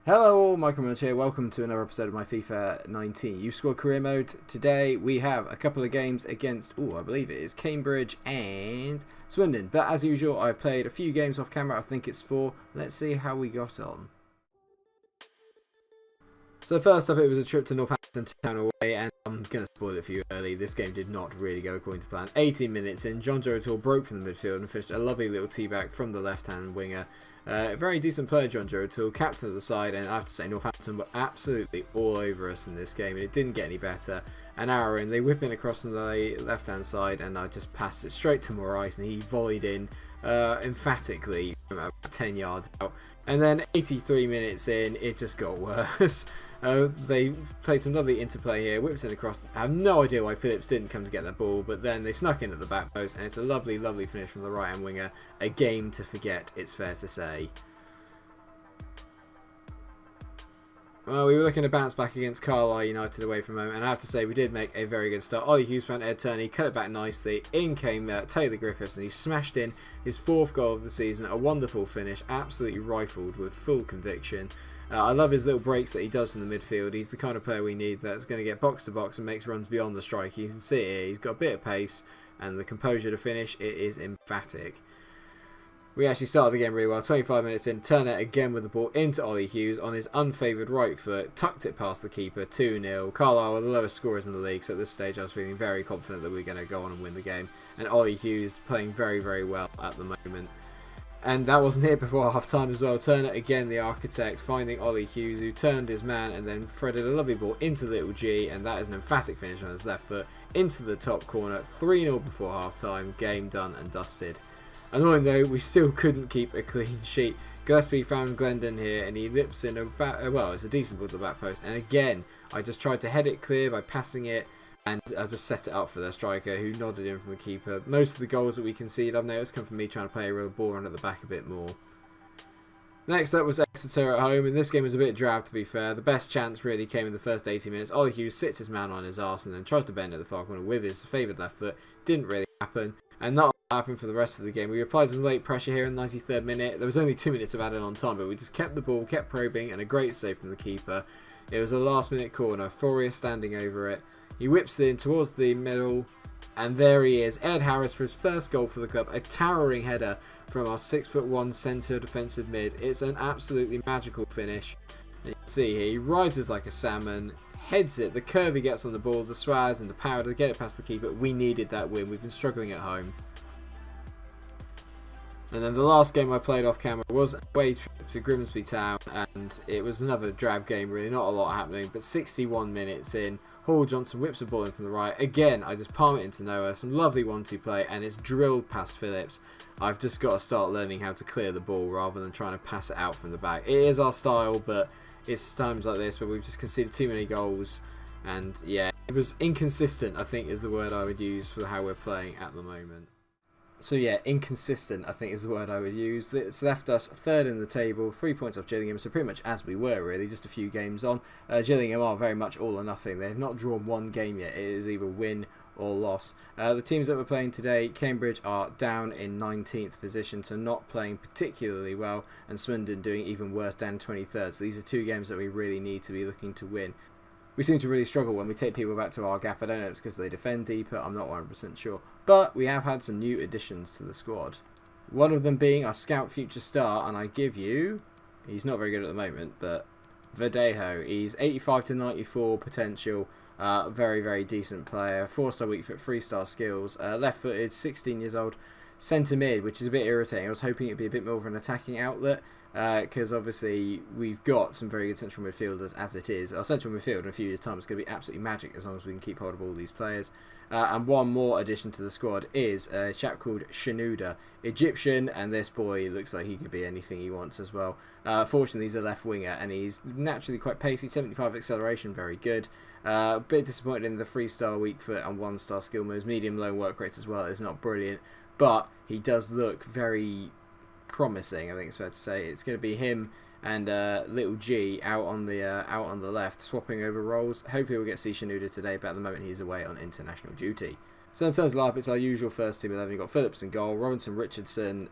Hello, MikeRo here. Welcome to another episode of my FIFA 19 Youth Squad Career Mode. Today we have a couple of games against, I believe it is Cambridge and Swindon. But as usual, I've played a few games off camera. I think it's 4. Let's see how we got on. So first up, it was a trip to Northampton Town away, and I'm going to spoil it for you early. This game did not really go according to plan. 18 minutes in, John Joe O'Toole broke from the midfield and finished a lovely little teabag from the left-hand winger. A very decent player, John Joe O'Toole, captain of the side, and I have to say Northampton were absolutely all over us in this game, and it didn't get any better. An hour in, they whip in across on the left-hand side, and I just passed it straight to Morais, and he volleyed in emphatically from about 10 yards out. And then 83 minutes in, it just got worse. They played some lovely interplay here, whipped it across. I have no idea why Phillips didn't come to get that ball, but then they snuck in at the back post, and it's a lovely, lovely finish from the right-hand winger. A game to forget, it's fair to say. Well, we were looking to bounce back against Carlisle United away from home, and I have to say we did make a very good start. Ollie Hughes front head turn, he cut it back nicely. In came Taylor Griffiths, and he smashed in his 4th goal of the season. A wonderful finish, absolutely rifled with full conviction. I love his little breaks that he does in the midfield. He's the kind of player we need that's going to get box to box and makes runs beyond the strike. You can see it here. He's got a bit of pace and the composure to finish. It is emphatic. We actually started the game really well. 25 minutes in, Turner again with the ball into Ollie Hughes on his unfavoured right foot. Tucked it past the keeper, 2-0. Carlisle are the lowest scorers in the league, so at this stage I was feeling very confident that we were going to go on and win the game. And Ollie Hughes playing very, very well at the moment. And that wasn't it before half time as well. Turner again, the architect, finding Ollie Hughes, who turned his man and then threaded a lovely ball into Little G, and that is an emphatic finish on his left foot into the top corner. 3-0 before half time. Game done and dusted. Annoying though, we still couldn't keep a clean sheet. Gillespie found Glendon here, and he lips in it's a decent ball to the back post. And again, I just tried to head it clear by passing it, and I just set it up for their striker, who nodded in from the keeper. Most of the goals that we concede, I've noticed, come from me trying to play a real ball run at the back a bit more. Next up was Exeter at home, and this game was a bit drab, to be fair. The best chance really came in the first 80 minutes. Ollie Hughes sits his man on his arse and then tries to bend at the far corner with his favoured left foot. Didn't really happen, and that happened for the rest of the game. We applied some late pressure here in the 93rd minute. There was only 2 minutes of added on time, but we just kept the ball, kept probing, and a great save from the keeper. It was a last minute corner, Fourier standing over it. He whips it in towards the middle, and there he is, Ed Harris for his first goal for the club. A towering header from our 6'1" centre defensive mid. It's an absolutely magical finish. And you can see here, he rises like a salmon, heads it, the curve he gets on the ball, the swaz and the power to get it past the keeper. We needed that win. We've been struggling at home. And then the last game I played off camera was away trip to Grimsby Town, and it was another drab game really, not a lot happening, but 61 minutes in, Hall Johnson whips a ball in from the right. Again, I just palm it into Noah, some lovely 1-2 play, and it's drilled past Phillips. I've just got to start learning how to clear the ball rather than trying to pass it out from the back. It is our style, but it's times like this where we've just conceded too many goals, and yeah, it was inconsistent, I think is the word I would use for how we're playing at the moment. So yeah, inconsistent I think is the word I would use. It's left us 3rd in the table, 3 points off Gillingham, so pretty much as we were really, just a few games on. Gillingham are very much all or nothing. They have not drawn one game yet. It is either win or loss. The teams that we're playing today, Cambridge are down in 19th position, so not playing particularly well, and Swindon doing even worse, down 23rd. So these are 2 games that we really need to be looking to win. We seem to really struggle when we take people back to our gaff. I don't know if it's because they defend deeper, I'm not 100% sure. But we have had some new additions to the squad. One of them being our scout future star, and I give you... He's not very good at the moment, but Verdejo. He's 85 to 94 potential. Very, very decent player. 4-star weak foot, 3-star skills. Left-footed, 16 years old. Centre mid, which is a bit irritating. I was hoping it'd be a bit more of an attacking outlet, because obviously we've got some very good central midfielders as it is. Our central midfield in a few years' time is going to be absolutely magic as long as we can keep hold of all these players. And one more addition to the squad is a chap called Shenouda, Egyptian, and this boy looks like he could be anything he wants as well. Fortunately, he's a left winger, and he's naturally quite pacey, 75 acceleration, very good. A bit disappointed in the 3-star weak foot and 1-star skill moves. Medium low work rates as well is not brilliant, but he does look very promising, I think it's fair to say. It's going to be him and Little G out on the left, swapping over roles. Hopefully we'll get to see Shenouda today, but at the moment he's away on international duty. So in terms of lineup, it's our usual first team 11. You've got Phillips in goal, Robinson, Richardson,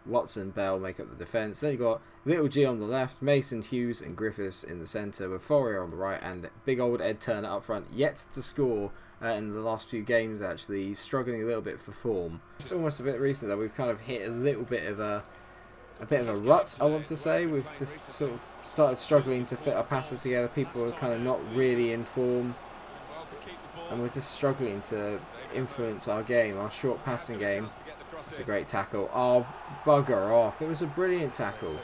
Watson, Bell make up the defence. Then you've got Little G on the left, Mason, Hughes and Griffiths in the centre, with Fourier on the right, and big old Ed Turner up front, yet to score in the last few games actually. He's struggling a little bit for form. It's almost a bit recent that we've kind of hit a little bit of a rut, I want to say. We've just sort of started struggling to fit our passes together. People are kind of not really in form, and we're just struggling to influence our game, our short passing game. It's a great tackle. Oh, bugger off. It was a brilliant tackle.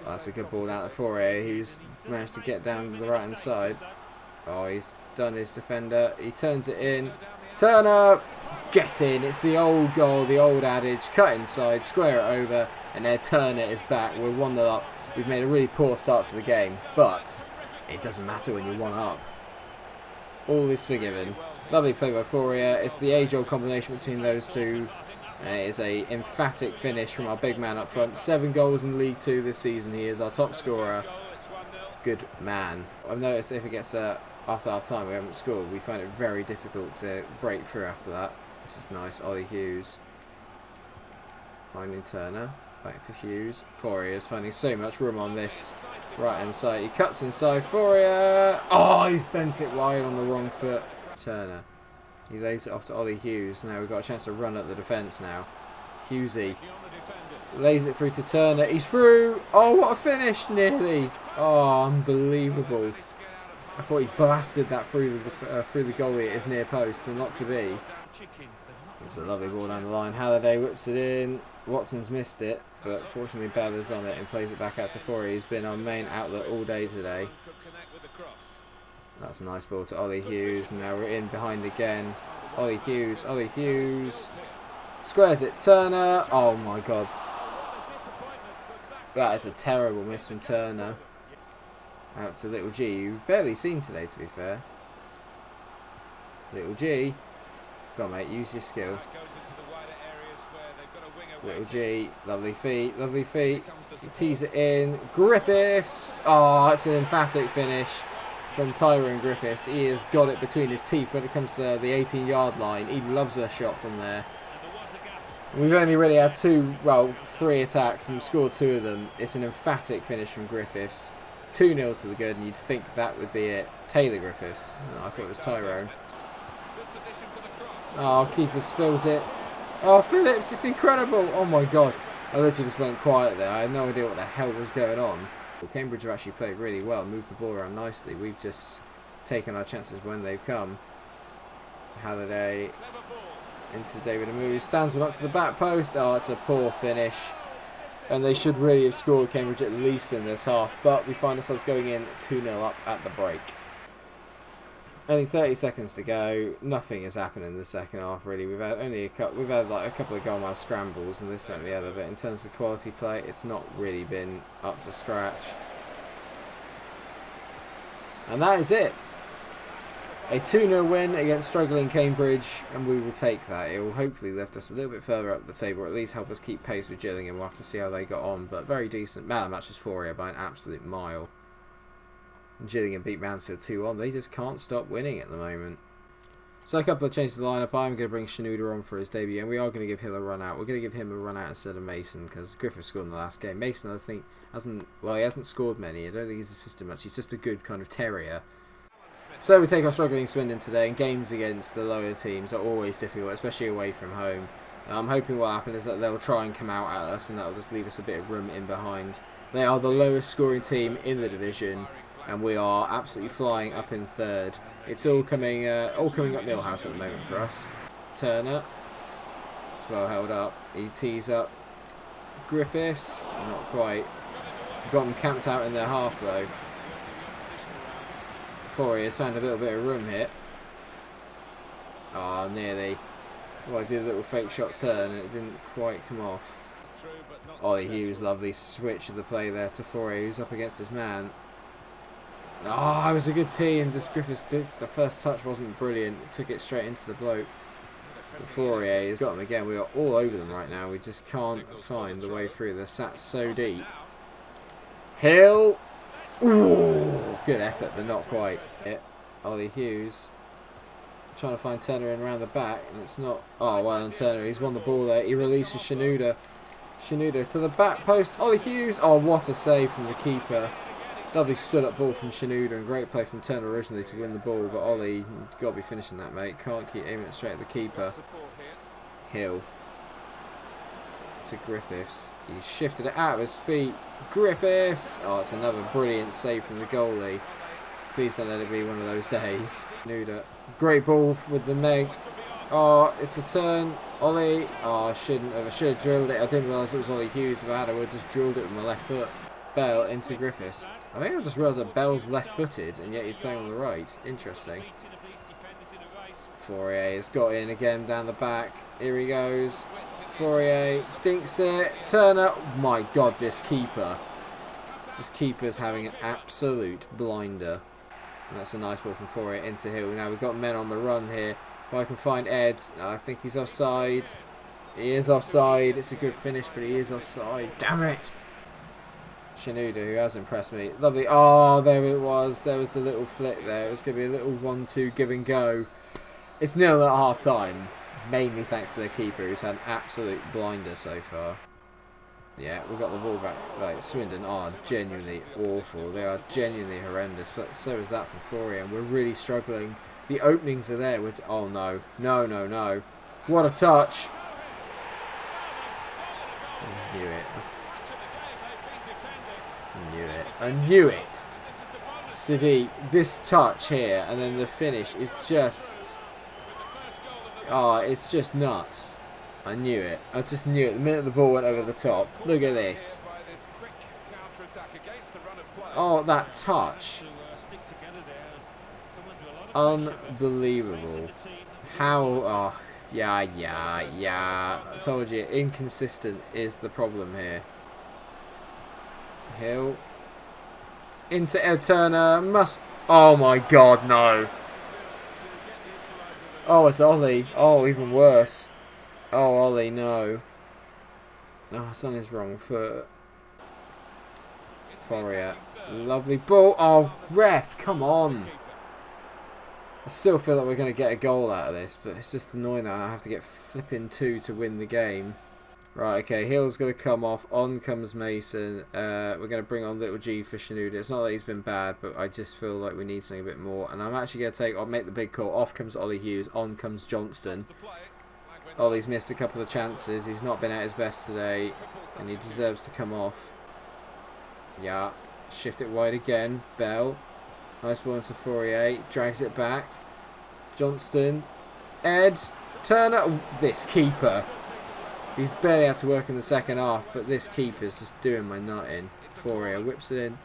Oh, that's a good ball down to Fourier, who's managed to get down the right hand side. Oh, he's done his defender. He turns it in. Turner! Get in. It's the old goal, the old adage. Cut inside, square it over, and there Turner is back. We're 1-0 up. We've made a really poor start to the game, but it doesn't matter when you're 1 up. All is forgiven. Lovely play by Fourier. It's the age-old combination between those two. And it is a emphatic finish from our big man up front. 7 goals in League 2 this season. He is our top scorer. Good man. I've noticed if it gets after half time we haven't scored, we find it very difficult to break through after that. This is nice. Ollie Hughes finding Turner. Back to Hughes. Fourier is finding so much room on this right hand side. He cuts inside. Fourier. Oh, he's bent it wide on the wrong foot. Turner. He lays it off to Ollie Hughes. Now we've got a chance to run at the defence now. Hughesy lays it through to Turner. He's through. Oh, what a finish. Nearly. Oh, unbelievable. I thought he blasted that through the goalie at his near post, but not to be. It's a lovely ball down the line. Halliday whips it in. Watson's missed it, but fortunately Bell is on it and plays it back out to Fourier. He's been our main outlet all day today. That's a nice ball to Ollie Hughes, and now we're in behind again. Ollie Hughes squares it. Turner. Oh my god. That is a terrible miss from Turner. Out to Little G, you've barely seen today, to be fair. Little G. Go on, mate, use your skill. Little G, lovely feet, lovely feet. He tees it in. Griffiths. Oh, it's an emphatic finish from Tyrone Griffiths. He has got it between his teeth when it comes to the 18-yard line. He loves a shot from there. We've only really had 3 attacks and we've scored 2 of them. It's an emphatic finish from Griffiths. 2-0 to the good, and you'd think that would be it. Taylor Griffiths. No, I thought it was Tyrone. Oh, keeper spills it. Oh, Phillips, it's incredible. Oh my god. I literally just went quiet there. I had no idea what the hell was going on. Well, Cambridge have actually played really well, moved the ball around nicely. We've just taken our chances when they've come. Halliday into David Amu. Stands one up to the back post. Oh, it's a poor finish. And they should really have scored, Cambridge, at least in this half. But we find ourselves going in 2-0 up at the break. Only 30 seconds to go. Nothing has happened in the second half, really. We've had like a couple of goal-mouth scrambles and this and the other. But in terms of quality play, it's not really been up to scratch. And that is it. A 2-0 win against struggling Cambridge, and we will take that. It will hopefully lift us a little bit further up the table, or at least help us keep pace with Gillingham. We'll have to see how they got on, but very decent. Man, that match is Fourier by an absolute mile. And Gillingham beat Mansfield 2-1. They just can't stop winning at the moment. So a couple of changes to the lineup. I'm going to bring Shinoda on for his debut, and we are going to give Hill a run out. We're going to give him a run out instead of Mason, because Griffith scored in the last game. Mason, I think, he hasn't scored many. I don't think he's assisted much. He's just a good kind of terrier. So we take our struggling Swindon today, and games against the lower teams are always difficult, especially away from home. I'm hoping what will happen is that they'll try and come out at us, and that'll just leave us a bit of room in behind. They are the lowest scoring team in the division, and we are absolutely flying up in third. It's all coming up Millhouse at the moment for us. Turner, it's well held up. He tees up Griffiths, not quite. Got them camped out in their half though. Fourier's found a little bit of room here. Oh, nearly. Well, I did a little fake shot turn and it didn't quite come off. Ollie Hughes, lovely switch of the play there to Fourier, who's up against his man. Oh, it was a good tee, and just Griffiths did. The first touch wasn't brilliant. It took it straight into the bloke. But Fourier has got them again. We are all over them right now. We just can't find the way through. They're sat so deep. Hill. Ooh, good effort, but not quite it. Ollie Hughes Trying to find Turner in around the back, and it's not. Oh, well done, Turner. He's won the ball there. He releases Shinoda. Shinoda to the back post. Ollie Hughes. Oh, what a save from the keeper. Lovely stood-up ball from Shinoda, and great play from Turner originally to win the ball. But Ollie, you've got to be finishing that, mate. Can't keep aiming it straight at the keeper. Hill to Griffiths. He shifted it out of his feet. Griffiths. Oh, it's another brilliant save from the goalie. Please don't let it be one of those days. Shinoda. Great ball with the Meg. Oh, it's a turn. Ollie. Oh, I should have drilled it. I didn't realise it was Ollie Hughes. If I had, I would have just drilled it with my left foot. Bell into Griffiths. I think I just realised that Bell's left-footed, and yet he's playing on the right. Interesting. Fourier has got in again down the back. Here he goes. Fourier dinks it. Turner. My God, this keeper. This keeper's having an absolute blinder. And that's a nice ball from Fourier into Hill. Now we've got men on the run here. If I can find Ed, I think he's offside. He is offside. It's a good finish, but he is offside. Damn it! Shinoda, who has impressed me. Lovely. Oh, there it was. There was the little flick there. It was going to be a little 1-2 give and go. It's 0 at half time. Mainly thanks to the keeper, who's had an absolute blinder so far. Yeah, we've got the ball back. Like, Swindon are genuinely awful. They are genuinely horrendous. But so is that from Fourier. And we're really struggling. The openings are there. Oh, no. No, no, no. What a touch. I knew it. I knew it. Sadiq, this touch here and then the finish is just... Oh, it's just nuts. I knew it. I just knew it. The minute the ball went over the top. Look at this. Oh, that touch. Unbelievable. How... Oh, yeah. I told you, inconsistent is the problem here. Hill. Into Ed Turner. Must... Oh my God, no. Oh, it's Ollie. Oh, even worse. Oh, Ollie, no. Oh, it's on his wrong foot. Fourier. Lovely ball. Oh, ref, come on. I still feel like we're going to get a goal out of this, but it's just annoying that I have to get flipping 2 to win the game. Right, okay, Hill's going to come off. On comes Mason. We're going to bring on Little G for Shinoda. It's not that he's been bad, but I just feel like we need something a bit more. And I'm actually going to I'll make the big call. Off comes Ollie Hughes. On comes Johnston. Ollie's missed a couple of chances. He's not been at his best today, and he deserves to come off. Yeah, shift it wide again. Bell. Nice ball into Fourier. Drags it back. Johnston. Ed. Turner. Oh, this keeper. He's barely had to work in the second half, but this keeper's just doing my nut in. Fourier whips it in.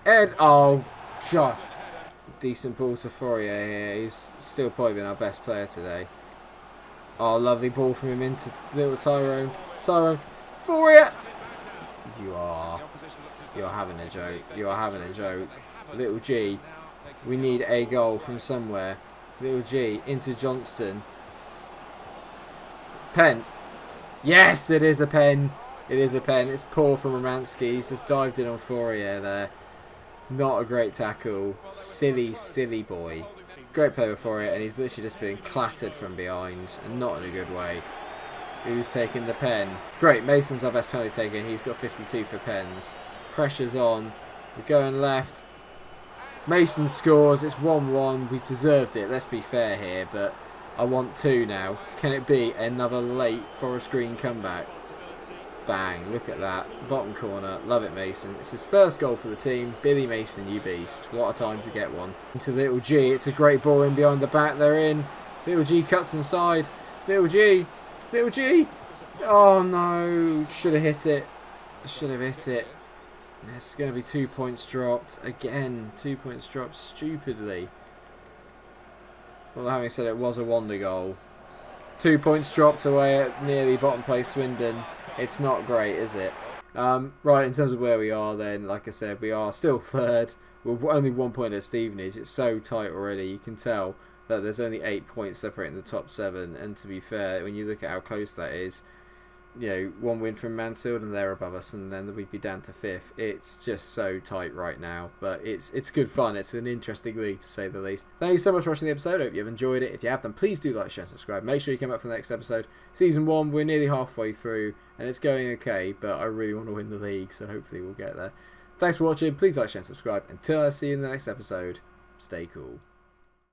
Ed. Oh, just decent ball to Fourier here. He's still probably been our best player today. Oh, lovely ball from him into little Tyrone. Tyrone. Fourier. You are having a joke. You are having a joke. Little G. We need a goal from somewhere. Little G into Johnston. Pen. Yes, it is a pen. It is a pen. It's poor from Romansky. He's just dived in on Fourier there. Not a great tackle. Silly, silly boy. Great play with Fourier, and he's literally just being clattered from behind, and not in a good way. Who's taking the pen? Great, Mason's our best penalty taker. He's got 52 for pens. Pressure's on. We're going left. Mason scores. It's 1-1. We've deserved it. Let's be fair here, but I want 2 now. Can it be another late Forest Green comeback? Bang. Look at that. Bottom corner. Love it, Mason. It's his first goal for the team. Billy Mason, you beast. What a time to get one. Into Little G. It's a great ball in behind the back. They're in. Little G cuts inside. Little G. Little G. Oh, no. Should have hit it. Should have hit it. There's going to be 2 points dropped. Again, 2 points dropped stupidly. Well, having said it was a wonder goal. 2 points dropped away at nearly bottom place Swindon. It's not great, is it? Right, in terms of where we are then, like I said, we are still third. We're only 1 point at Stevenage. It's so tight already. You can tell that there's only 8 points separating the top 7. And to be fair, when you look at how close that is, you know, 1 win from Mansfield and they're above us, and then we'd be down to 5th. It's just so tight right now, but it's good fun. It's an interesting league, to say the least. Thank you so much for watching the episode. I hope you've enjoyed it. If you have, then please do like, share, and subscribe. Make sure you come back for the next episode. Season 1, we're nearly halfway through, and it's going okay, but I really want to win the league, so hopefully we'll get there. Thanks for watching. Please like, share, and subscribe. Until I see you in the next episode, stay cool.